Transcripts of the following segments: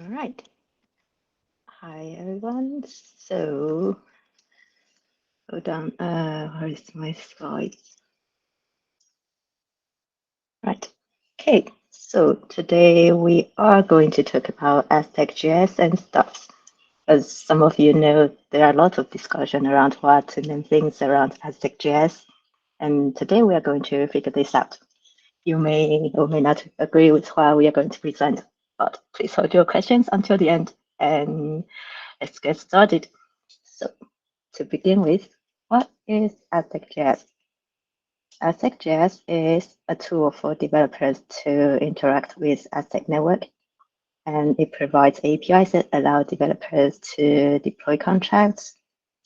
right. Hi everyone. So hold on. Where is my slides? Right. Okay. So today we are going to talk about Aztec.js and stuff. As some of you know, there are a lot of discussion around what and things around Aztec.js, and today we are going to figure this out. You may or may not agree with what we are going to present, but please hold your questions until the end, and let's get started. So to begin with, what is Aztec.js? Aztec.js is a tool for developers to interact with Aztec Network, and it provides APIs that allow developers to deploy contracts,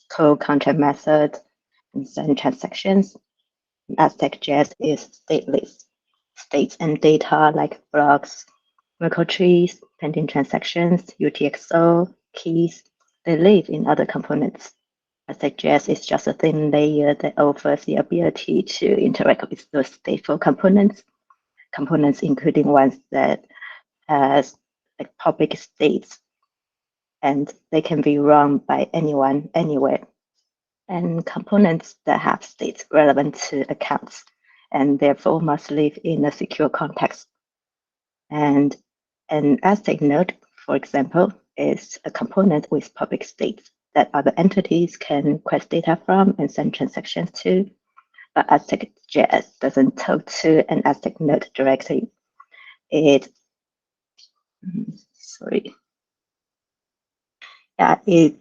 call contract methods, and send transactions. Aztec.js is stateless. States and data like blocks, Merkle trees, pending transactions, UTXO, keys, they live in other components. Aztec.js is just a thin layer that offers the ability to interact with those stateful components including ones that has like public states, and they can be run by anyone, anywhere. And components that have states relevant to accounts, and therefore must live in a secure context. And an Aztec node, for example, is a component with public states that other entities can request data from and send transactions to, but Aztec.js doesn't talk to an Aztec node directly. It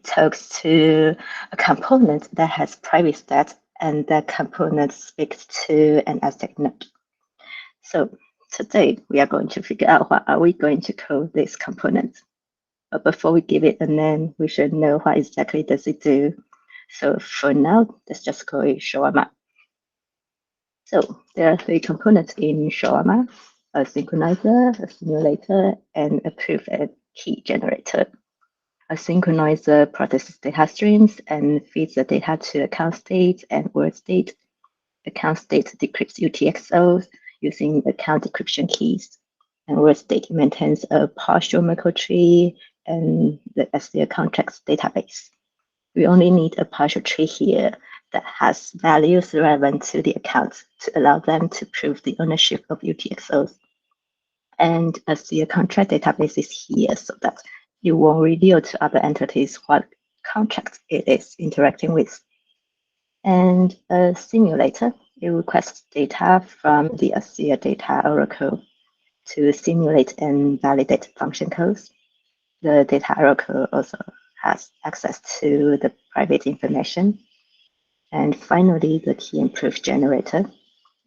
talks to a component that has private stats, and that component speaks to an Aztec node. So today we are going to figure out what are we going to call this component. But before we give it a name, we should know what exactly does it do. So for now, let's just call it Shawarma. So there are three components in Shawarma: a synchronizer, a simulator, and a proof and key generator. A synchronizer processes data streams and feeds the data to account state and word state. Account state decrypts UTXOs using account decryption keys, and word state maintains a partial Merkle tree and the SDL contracts database. We only need a partial tree here that has values relevant to the accounts to allow them to prove the ownership of UTXOs. And a SDL contract database is here so that it won't reveal to other entities what contracts it is interacting with. And a simulator, it requests data from the ASIA data oracle to simulate and validate function codes. The data oracle also has access to the private information. And finally, the key and proof generator.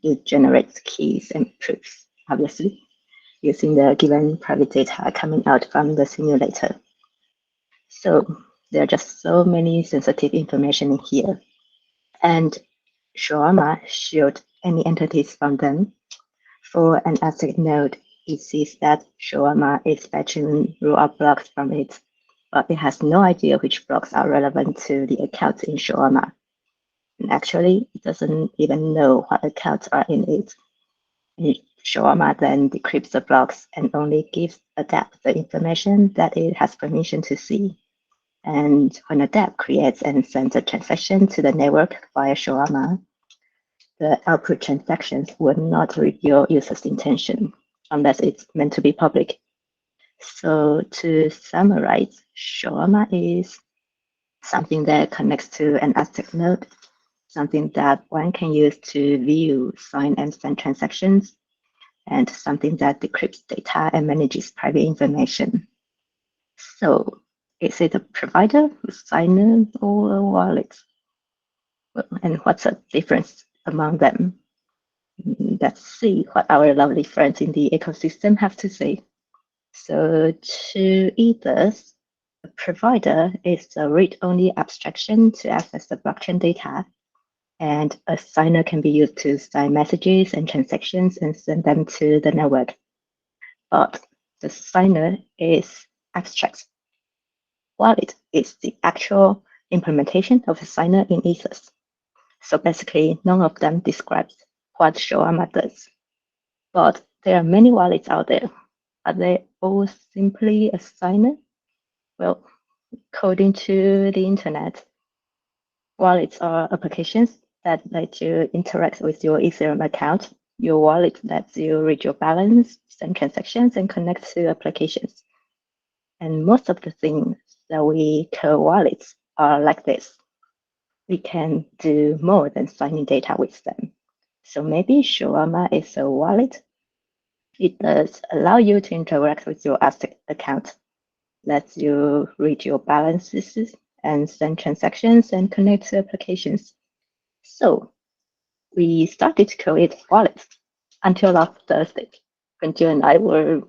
It generates keys and proofs, obviously, using the given private data coming out from the simulator. So there are just so many sensitive information in here. And Shawarma shield any entities from them. For an Aztec node, it sees that Shawarma is fetching rollup blocks from it, but it has no idea which blocks are relevant to the accounts in Shawarma. And actually, it doesn't even know what accounts are in it. And Shawarma then decrypts the blocks and only gives Adapt the information that it has permission to see. And when Adapt creates and sends a transaction to the network via Shawarma, the output transactions will not reveal user's intention unless it's meant to be public. So to summarize, Shawarma is something that connects to an Aztec node, something that one can use to view, sign, and send transactions, and something that decrypts data and manages private information. So is it a provider, a signer, or a wallet? Well, and what's the difference among them? Let's see what our lovely friends in the ecosystem have to say. So to Ethers, a provider is a read-only abstraction to access the blockchain data, and a signer can be used to sign messages and transactions and send them to the network. But the signer is abstract. Wallet is the actual implementation of the signer in Ethers. So basically, none of them describes what Shawarma does. But there are many wallets out there. Are they all simply a signer? Well, according to the internet, wallets are applications that let you interact with your Ethereum account. Your wallet lets you read your balance, send transactions, and connect to applications. And most of the things that we call wallets are like this. We can do more than signing data with them. So maybe Shawarma is a wallet. It does allow you to interact with your Aztec account, lets you read your balances and send transactions and connect to applications. So we started to create wallets until last Thursday when Joe and I were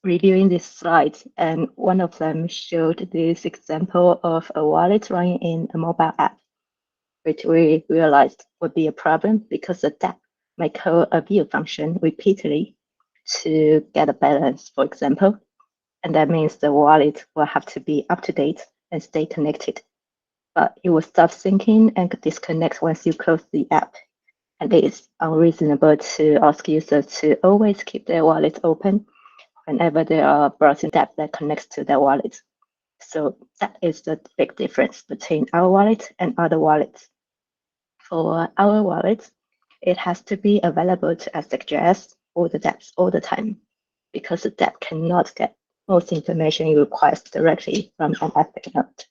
reviewing these slides, and one of them showed this example of a wallet running in a mobile app, which we realized would be a problem because the app might call a view function repeatedly to get a balance, for example. And that means the wallet will have to be up to date and stay connected. But it will stop syncing and disconnect once you close the app. And it is unreasonable to ask users to always keep their wallet open whenever there are browsing tabs that connects to their wallet. So that is the big difference between our wallet and other wallets. For our wallet, it has to be available to Aztec.js or the dApps all the time, because the dApp cannot get most information it requires directly from an Aztec node.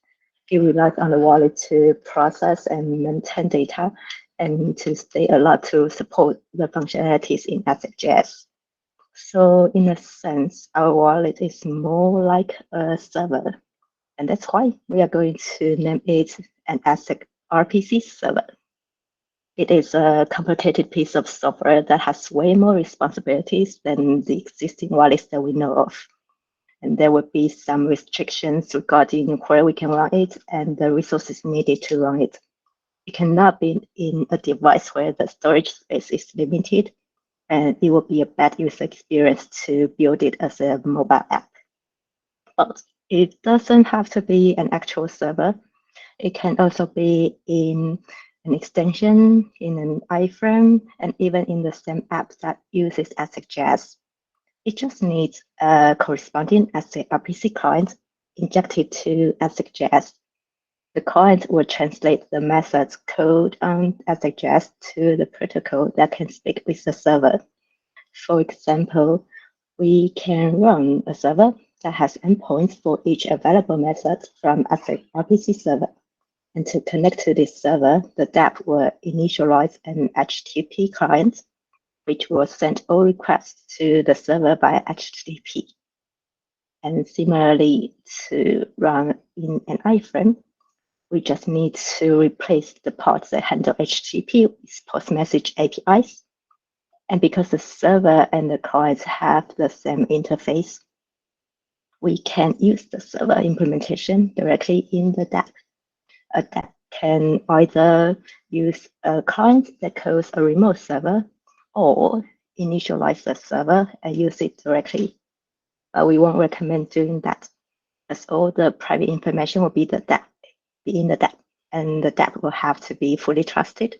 It relies on the wallet to process and maintain data and to stay allowed to support the functionalities in Aztec.js. So in a sense, our wallet is more like a server. And that's why we are going to name it an AztecRPCServer. It is a complicated piece of software that has way more responsibilities than the existing wallets that we know of. And there will be some restrictions regarding where we can run it and the resources needed to run it. It cannot be in a device where the storage space is limited, and it will be a bad user experience to build it as a mobile app. But it doesn't have to be an actual server. It can also be in an extension, in an iframe, and even in the same app that uses Aztec.js. It just needs a corresponding AztecRPC client injected to Aztec.js. The client will translate the method's code on Aztec.js to the protocol that can speak with the server. For example, we can run a server that has endpoints for each available method from AztecRPCServer. And to connect to this server, the dApp will initialize an HTTP client, which will send all requests to the server via HTTP. And similarly, to run in an iframe, we just need to replace the parts that handle HTTP with post-message APIs. And because the server and the clients have the same interface, we can use the server implementation directly in the dApp. A dApp can either use a client that calls a remote server or initialize the server and use it directly. But we won't recommend doing that, as all the private information will be in the dApp, and the dApp will have to be fully trusted.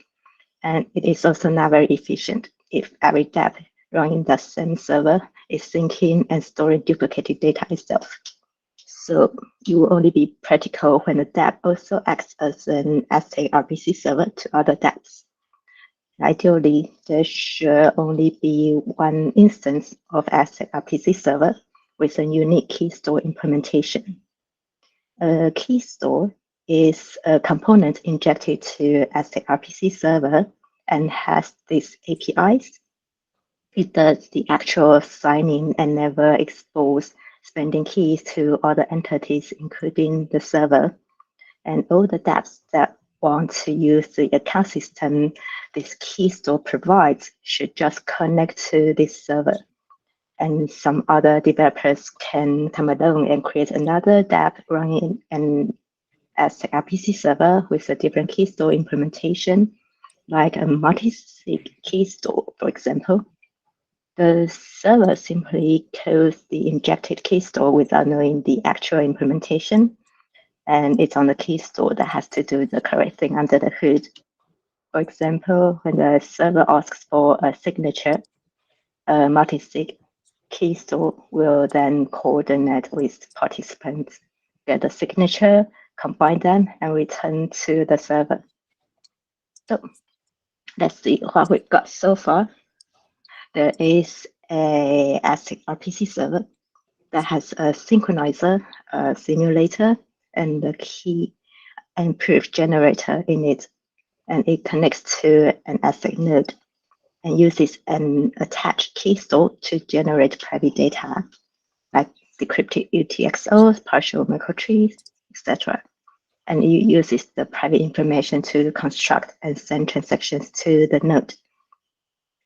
And it is also not very efficient if every dApp running the same server is syncing and storing duplicated data itself. So it will only be practical when the dApp also acts as an AztecRPCServer to other dApps. Ideally, there should only be one instance of AztecRPCServer with a unique KeyStore implementation. A KeyStore is a component injected to AztecRPCServer and has these APIs. It does the actual signing and never expose spending keys to other entities, including the server. And all the dApps that want to use the account system this KeyStore provides should just connect to this server. And some other developers can come along and create another dApp running an AztecRPCServer with a different KeyStore implementation, like a multi-sig KeyStore, for example. The server simply calls the injected KeyStore without knowing the actual implementation, and it's on the KeyStore that has to do the correct thing under the hood. For example, when the server asks for a signature, a multi-sig, KeyStore will then coordinate with participants, get the signature, combine them, and return to the server. So let's see what we've got so far. There is a AztecRPCServer that has a synchronizer, a simulator, and a key and proof generator in it. And it connects to an Aztec node and uses an attached key store to generate private data, like decrypted UTXOs, partial microtrees, etc. And it uses the private information to construct and send transactions to the node.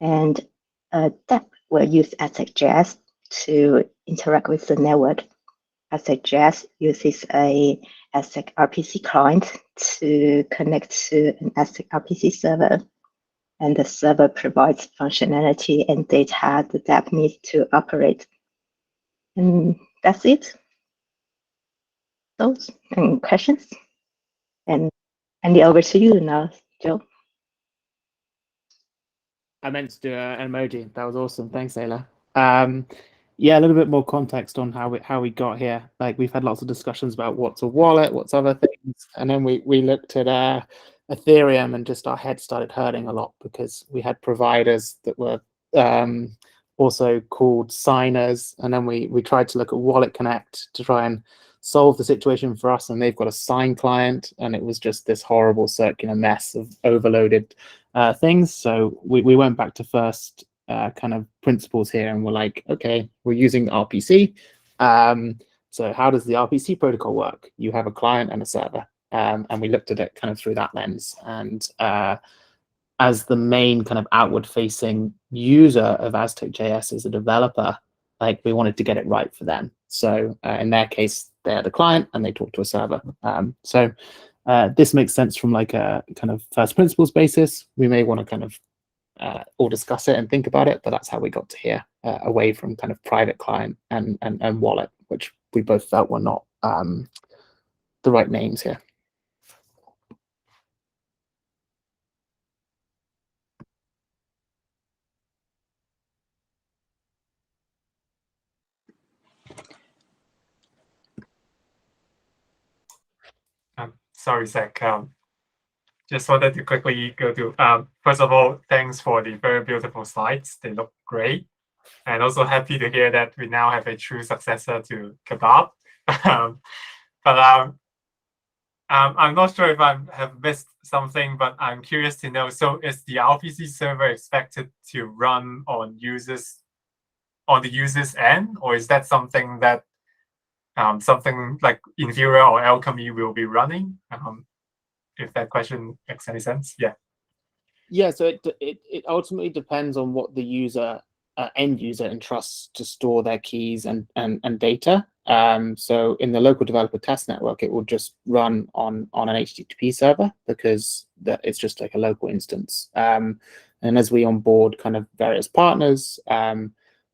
And that will use Aztec.js to interact with the network. Aztec.js uses a AztecRPC client to connect to an AztecRPCServer, and the server provides functionality and data the dApp needs to operate. And that's it. Those and questions? And hand it over to you now, Joe. I meant to do an emoji. That was awesome. Thanks, Leila. Yeah, a little bit more context on how we got here. Like, we've had lots of discussions about what's a wallet, what's other things, and then we looked at Ethereum, and just our head started hurting a lot because we had providers that were also called signers, and then we tried to look at Wallet Connect to try and solve the situation for us, and they've got a sign client, and it was just this horrible circular mess of overloaded things. So we went back to first kind of principles here, and we're like, okay, we're using RPC. So how does the RPC protocol work? You have a client and a server, and we looked at it kind of through that lens. And as the main kind of outward-facing user of Aztec.js as a developer, like, we wanted to get it right for them. So in their case, they're the client and they talk to a server. So this makes sense from like a kind of first principles basis. We may want to kind of all discuss it and think about it, but that's how we got to here, away from kind of private client and wallet, which we both felt were not the right names here. Sorry, Zach. Just wanted to quickly go to, first of all, thanks for the very beautiful slides. They look great. And also happy to hear that we now have a true successor to Kebab. But I'm not sure if I have missed something, but I'm curious to know, so is the RPC server expected to run on the user's end, or is that something that something like Inferior or Alchemy will be running? If that question makes any sense. Yeah, so it ultimately depends on what the user end user entrusts to store their keys and data. So in the local developer test network, it will just run on an HTTP server because it's just like a local instance. And as we onboard kind of various partners,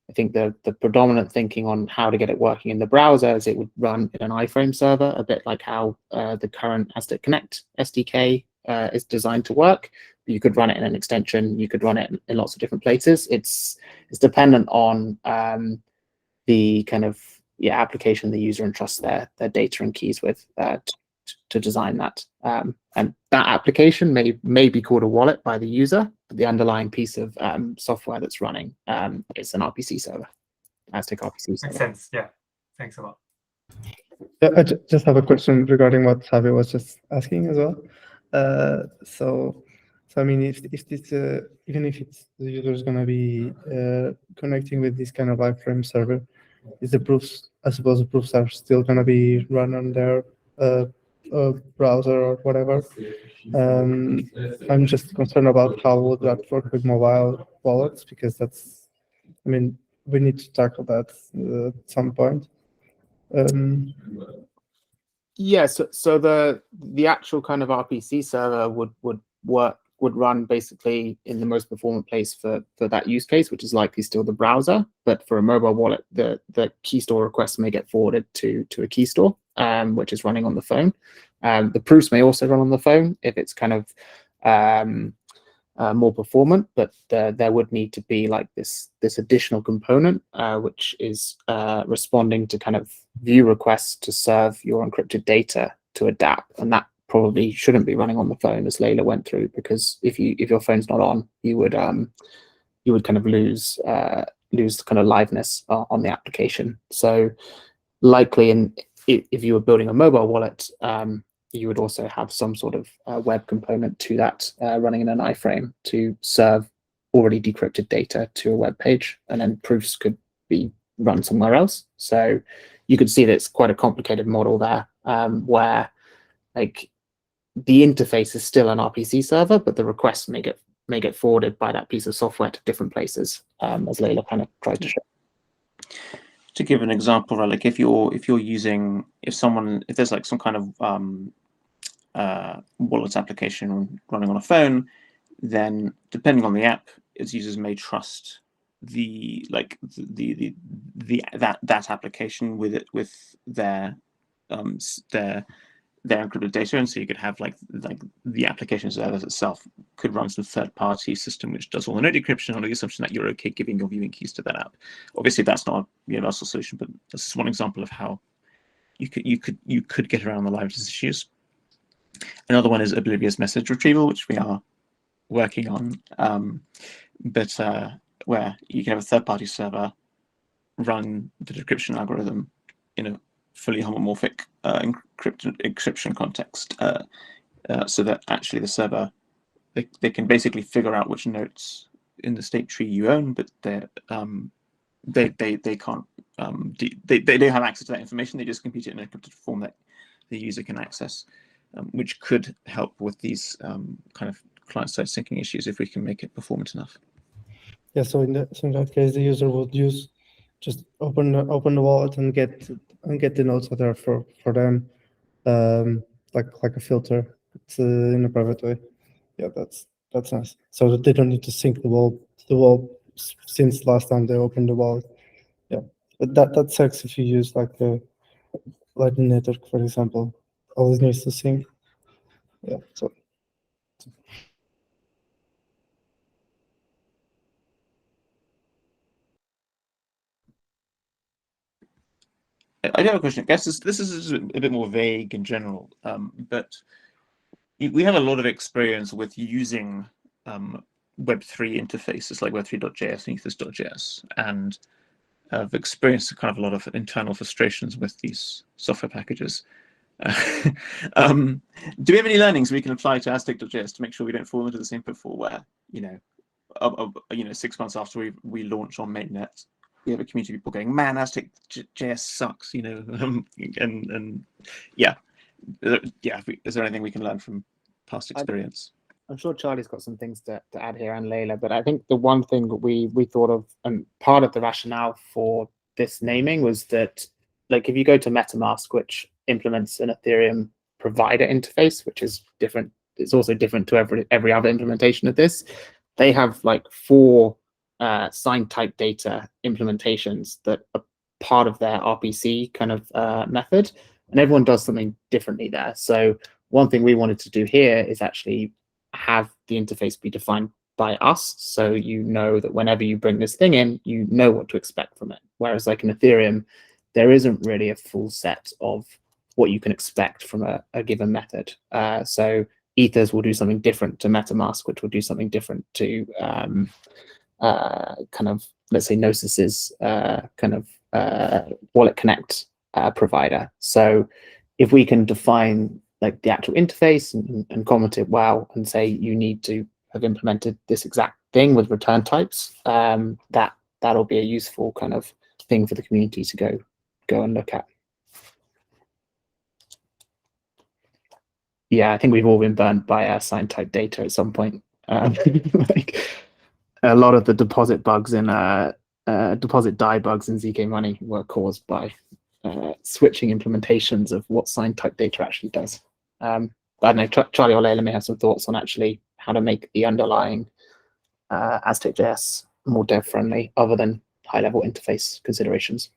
I think the predominant thinking on how to get it working in the browser is it would run in an iframe server, a bit like how the current Aztec Connect SDK is designed to work. You could run it in an extension. You could run it in lots of different places. It's dependent on the kind of application the user entrusts their data and keys with to design that. And that application may be called a wallet by the user, but the underlying piece of software that's running is an RPC server, AztecRPCServer. Makes sense. Yeah, thanks a lot. Yeah, I just have a question regarding what Javi was just asking as well. So I mean, if this even if the user is going to be connecting with this kind of iframe server, is the proofs? I suppose the proofs are still going to be run on their browser or whatever. I'm just concerned about how would that work with mobile wallets, because that's, I mean, we need to tackle that at some point. Yeah, so the actual kind of RPC server would run basically in the most performant place for that use case, which is likely still the browser. But for a mobile wallet, the KeyStore requests may get forwarded to a KeyStore, which is running on the phone. The proofs may also run on the phone if it's kind of more performant, but there would need to be like this additional component which is responding to kind of view requests to serve your encrypted data to adapt, and that probably shouldn't be running on the phone, as Leila went through, because if your phone's not on, you would kind of lose kind of liveness on the application. So likely, if you were building a mobile wallet, you would also have some sort of web component to that running in an iframe to serve already decrypted data to a web page, and then proofs could be run somewhere else. So you could see that it's quite a complicated model there, where like the interface is still an RPC server, but the requests may get forwarded by that piece of software to different places, as Leila kind of tried to show. To give an example, right, like if there's like some kind of wallet application running on a phone, then depending on the app, its users may trust that application with their encrypted data, and so you could have like the application server itself could run some third-party system which does all the node decryption on the assumption that you're okay giving your viewing keys to that app. Obviously, that's not a universal solution, but this is one example of how you could get around the liveness issues. Another one is oblivious message retrieval, which we are working on, but where you can have a third-party server run the decryption algorithm in a fully homomorphic encryption context, so that actually the server they can basically figure out which nodes in the state tree you own, but they can't they don't have access to that information. They just compute it in an encrypted form that the user can access, which could help with these kind of client-side syncing issues if we can make it performant enough. Yeah, so in that case, the user would just open the wallet and get the nodes that are for them, like a filter, but in a private way. Yeah, that's nice. So that they don't need to sync the wall since last time they opened the wallet. Yeah, but that sucks if you use like the Lightning Network, for example. Always needs to sync. Yeah, so. I do have a question. I guess this is a bit more vague in general, but we have a lot of experience with using Web3 interfaces like Web3.js and Ethos.js, and I've experienced kind of a lot of internal frustrations with these software packages. Do we have any learnings we can apply to Aztec.js to make sure we don't fall into the same pitfall where, 6 months after we launch on mainnet, we have a community of people going, man, Aztec.js sucks, and yeah. Is there anything we can learn from past experience? I'm sure Charlie's got some things to add here, and Leila, but I think the one thing that we thought of, and part of the rationale for this naming was that, like, if you go to MetaMask, which implements an Ethereum provider interface, which is different, it's also different to every other implementation of this. They have like 4 signed type data implementations that are part of their RPC kind of method, and everyone does something differently there. So one thing we wanted to do here is actually have the interface be defined by us, so you know that whenever you bring this thing in, you know what to expect from it. Whereas like in Ethereum, there isn't really a full set of what you can expect from a given method. So Ethers will do something different to MetaMask, which will do something different to kind of, let's say, Gnosis's kind of Wallet Connect provider. So if we can define like the actual interface and comment it well and say you need to have implemented this exact thing with return types, that'll be a useful kind of thing for the community to go and look at. Yeah, I think we've all been burned by signed type data at some point. Like a lot of the deposit bugs in deposit die bugs in ZK Money were caused by switching implementations of what signed type data actually does. I don't know, Charlie or Leila may have some thoughts on actually how to make the underlying Aztec.js more dev friendly, other than high level interface considerations.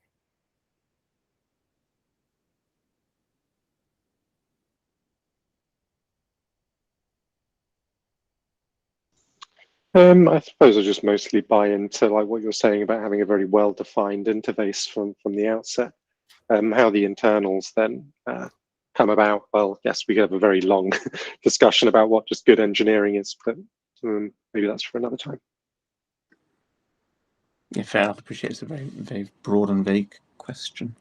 I suppose I just mostly buy into like what you're saying about having a very well-defined interface from the outset. How the internals then come about, well, yes, we could have a very long discussion about what just good engineering is, but maybe that's for another time. Yeah, fair enough. I appreciate it's a very, very broad and vague question.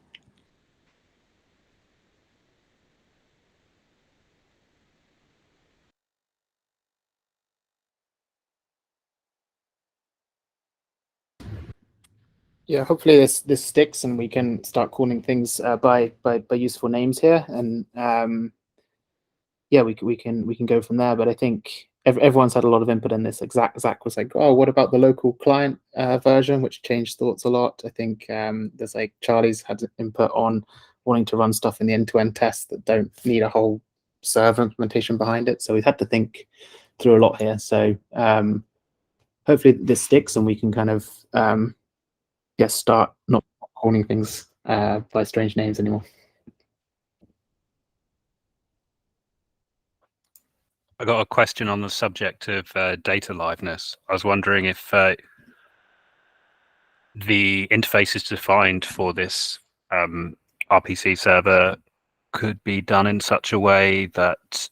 Yeah, hopefully this sticks and we can start calling things by useful names here, and yeah, we can go from there. But I think everyone's had a lot of input in this. Zach was like, oh, what about the local client version, which changed thoughts a lot. I think there's like Charlie's had input on wanting to run stuff in the end-to-end tests that don't need a whole server implementation behind it. So we've had to think through a lot here. So hopefully this sticks and we can kind of start not calling things by strange names anymore. I got a question on the subject of data liveness. I was wondering if the interfaces defined for this RPC server could be done in such a way that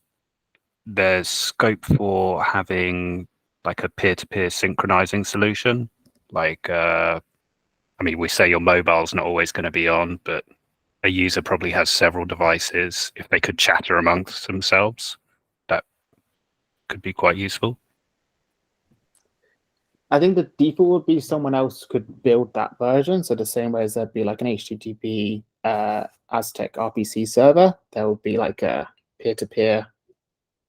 there's scope for having like a peer-to-peer synchronizing solution. Like, I mean, we say your mobile's not always going to be on, but a user probably has several devices. If they could chatter amongst themselves, that could be quite useful. I think the default would be someone else could build that version. So the same way as there'd be like an HTTP AztecRPCServer, there would be like a peer-to-peer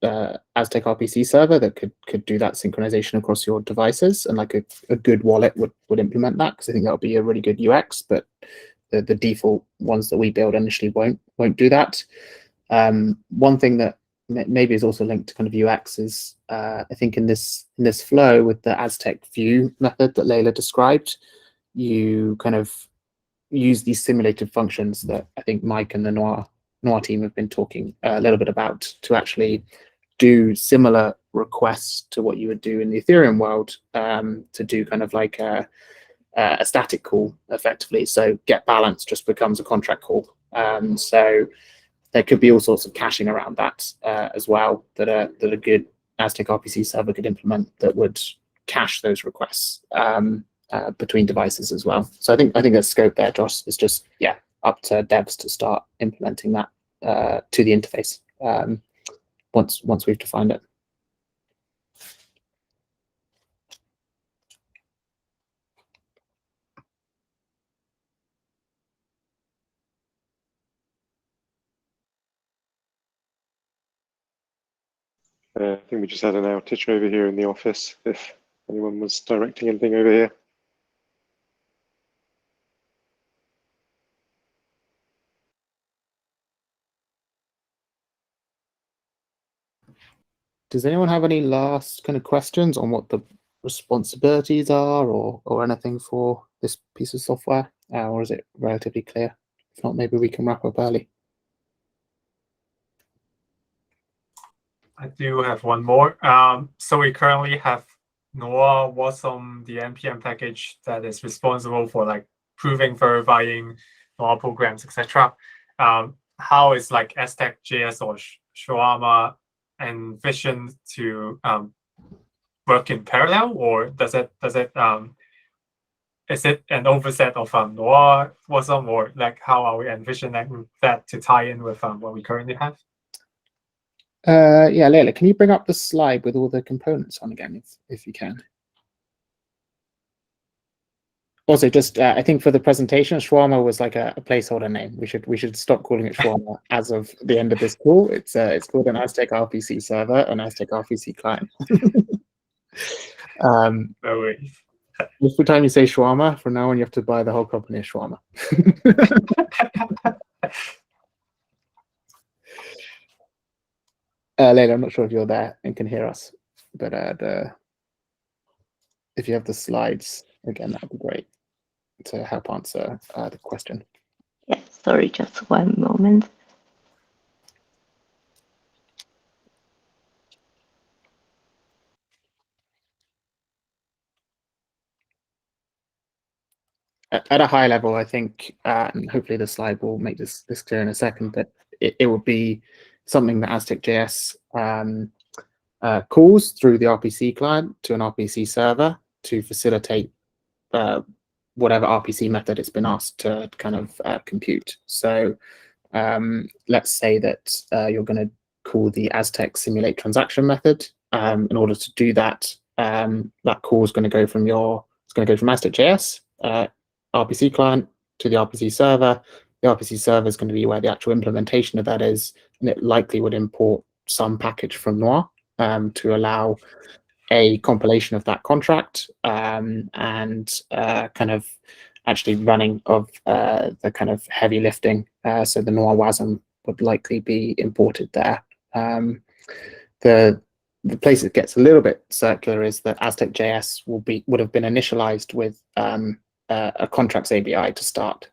AztecRPCServer that could do that synchronization across your devices, and like a good wallet would implement that, because I think that would be a really good UX. But the default ones that we build initially won't do that. One thing that maybe is also linked to kind of UX is I think in this flow with the Aztec view method that Leila described, you kind of use these simulated functions that I think Mike and the Noir team have been talking a little bit about to actually do similar requests to what you would do in the Ethereum world, to do kind of like a static call effectively. So get balance just becomes a contract call. So there could be all sorts of caching around that as well that a good AztecRPCServer could implement that would cache those requests between devices as well. So I think there's scope there, Josh. It's just up to devs to start implementing that to the interface once we've defined it. I think we just had an outage over here in the office, if anyone was directing anything over here. Does anyone have any last kind of questions on what the responsibilities are or anything for this piece of software? Or is it relatively clear? If not, maybe we can wrap up early. I do have one more. So we currently have Noah Wasm, the NPM package that is responsible for like proving, verifying Noah programs, etc. How is like Aztec.js or Shawarma envisioned to work in parallel, or does it is it an overset of Noah Wasm, or like how are we envisioning that to tie in with what we currently have? Yeah, Leila, can you bring up the slide with all the components on again, if you can? Also, just I think for the presentation, Shawarma was like a placeholder name. We should stop calling it Shawarma as of the end of this call. It's called an AztecRPCServer, an AztecRPC client. No worries. Every time you say Shawarma, from now on you have to buy the whole company a Shawarma. Leila, I'm not sure if you're there and can hear us, but if you have the slides again, that would be great to help answer the question. Yeah, sorry, just one moment. at a high level, I think, and hopefully the slide will make this clear in a second, that it would be something that Aztec.js calls through the RPC client to an RPC server to facilitate whatever RPC method it's been asked to kind of compute. So let's say that you're going to call the Aztec simulate transaction method. In order to do that, that call is going to go from Aztec.js RPC client to the RPC server. The RPC server is going to be where the actual implementation of that is, and it likely would import some package from Noir to allow a compilation of that contract and kind of actually running of the kind of heavy lifting. So the Noir WASM would likely be imported there. The place it gets a little bit circular is that Aztec.js would have been initialized with a contracts ABI to start.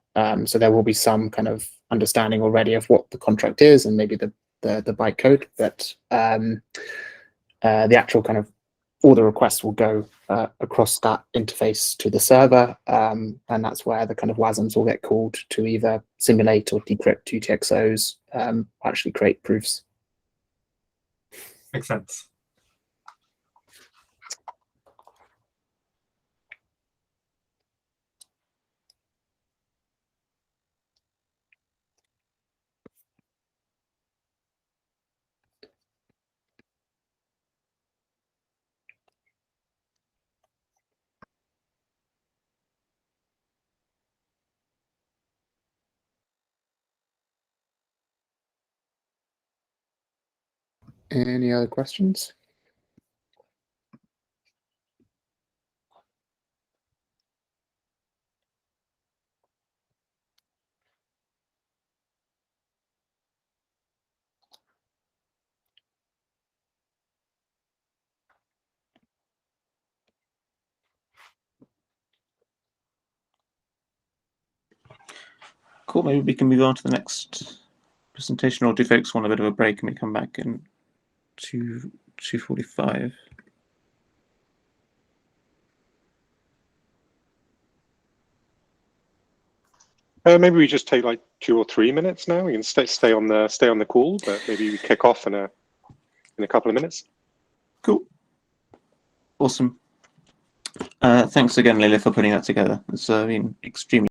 So there will be some kind of understanding already of what the contract is and maybe the bytecode, but the actual kind of all the requests will go across that interface to the server, and that's where the kind of WASMs will get called to either simulate or decrypt UTXOs, actually create proofs. Makes sense. Any other questions? Cool. Maybe we can move on to the next presentation, or do folks want a bit of a break and we come back in 2:45? Maybe we just take like 2 or 3 minutes now. We can stay on the call, but maybe we kick off in a couple of minutes. Cool. Awesome. Thanks again, Leila, for putting that together. It's been extremely